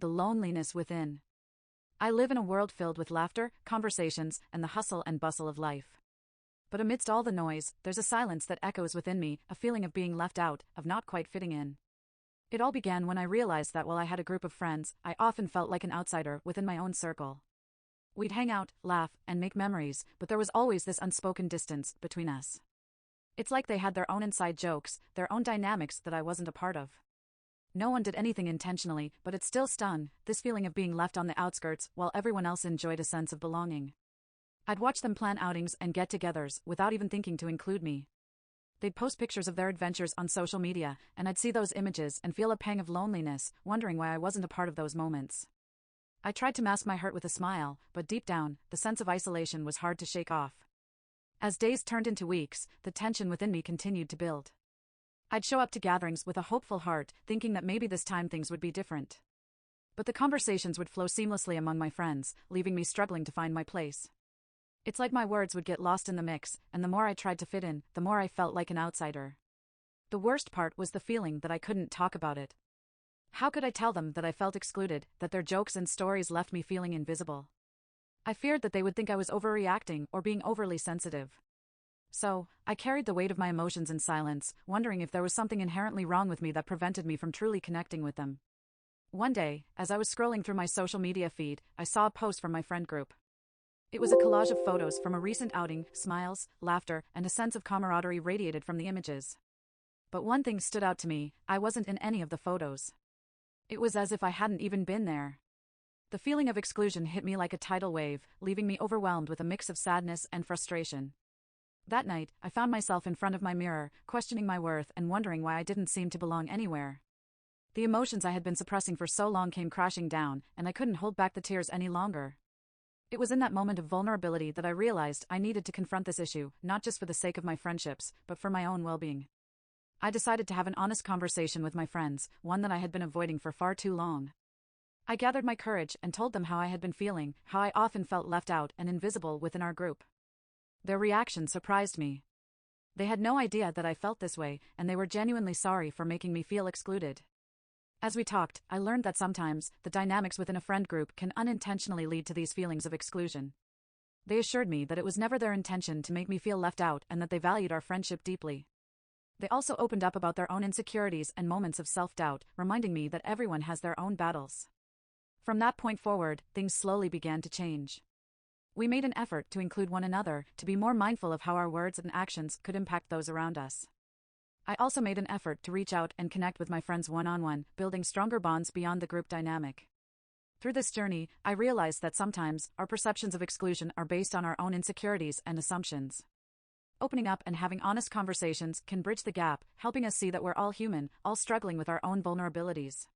the loneliness within. I live in a world filled with laughter, conversations, and the hustle and bustle of life. But amidst all the noise, there's a silence that echoes within me, a feeling of being left out, of not quite fitting in. It all began when I realized that while I had a group of friends, I often felt like an outsider within my own circle. We'd hang out, laugh, and make memories, but there was always this unspoken distance between us. It's like they had their own inside jokes, their own dynamics that I wasn't a part of. No one did anything intentionally, but it still stung, this feeling of being left on the outskirts while everyone else enjoyed a sense of belonging. I'd watch them plan outings and get-togethers without even thinking to include me. They'd post pictures of their adventures on social media, and I'd see those images and feel a pang of loneliness, wondering why I wasn't a part of those moments. I tried to mask my hurt with a smile, but deep down, the sense of isolation was hard to shake off. As days turned into weeks, the tension within me continued to build. I'd show up to gatherings with a hopeful heart, thinking that maybe this time things would be different. But the conversations would flow seamlessly among my friends, leaving me struggling to find my place. It's like my words would get lost in the mix, and the more I tried to fit in, the more I felt like an outsider. The worst part was the feeling that I couldn't talk about it. How could I tell them that I felt excluded, that their jokes and stories left me feeling invisible? I feared that they would think I was overreacting or being overly sensitive. So, I carried the weight of my emotions in silence, wondering if there was something inherently wrong with me that prevented me from truly connecting with them. One day, as I was scrolling through my social media feed, I saw a post from my friend group. It was a collage of photos from a recent outing, smiles, laughter, and a sense of camaraderie radiated from the images. But one thing stood out to me: I wasn't in any of the photos. It was as if I hadn't even been there. The feeling of exclusion hit me like a tidal wave, leaving me overwhelmed with a mix of sadness and frustration. That night, I found myself in front of my mirror, questioning my worth and wondering why I didn't seem to belong anywhere. The emotions I had been suppressing for so long came crashing down, and I couldn't hold back the tears any longer. It was in that moment of vulnerability that I realized I needed to confront this issue, not just for the sake of my friendships, but for my own well-being. I decided to have an honest conversation with my friends, one that I had been avoiding for far too long. I gathered my courage and told them how I had been feeling, how I often felt left out and invisible within our group. Their reaction surprised me. They had no idea that I felt this way, and they were genuinely sorry for making me feel excluded. As we talked, I learned that sometimes, the dynamics within a friend group can unintentionally lead to these feelings of exclusion. They assured me that it was never their intention to make me feel left out and that they valued our friendship deeply. They also opened up about their own insecurities and moments of self-doubt, reminding me that everyone has their own battles. From that point forward, things slowly began to change. We made an effort to include one another, to be more mindful of how our words and actions could impact those around us. I also made an effort to reach out and connect with my friends one-on-one, building stronger bonds beyond the group dynamic. Through this journey, I realized that sometimes, our perceptions of exclusion are based on our own insecurities and assumptions. Opening up and having honest conversations can bridge the gap, helping us see that we're all human, all struggling with our own vulnerabilities.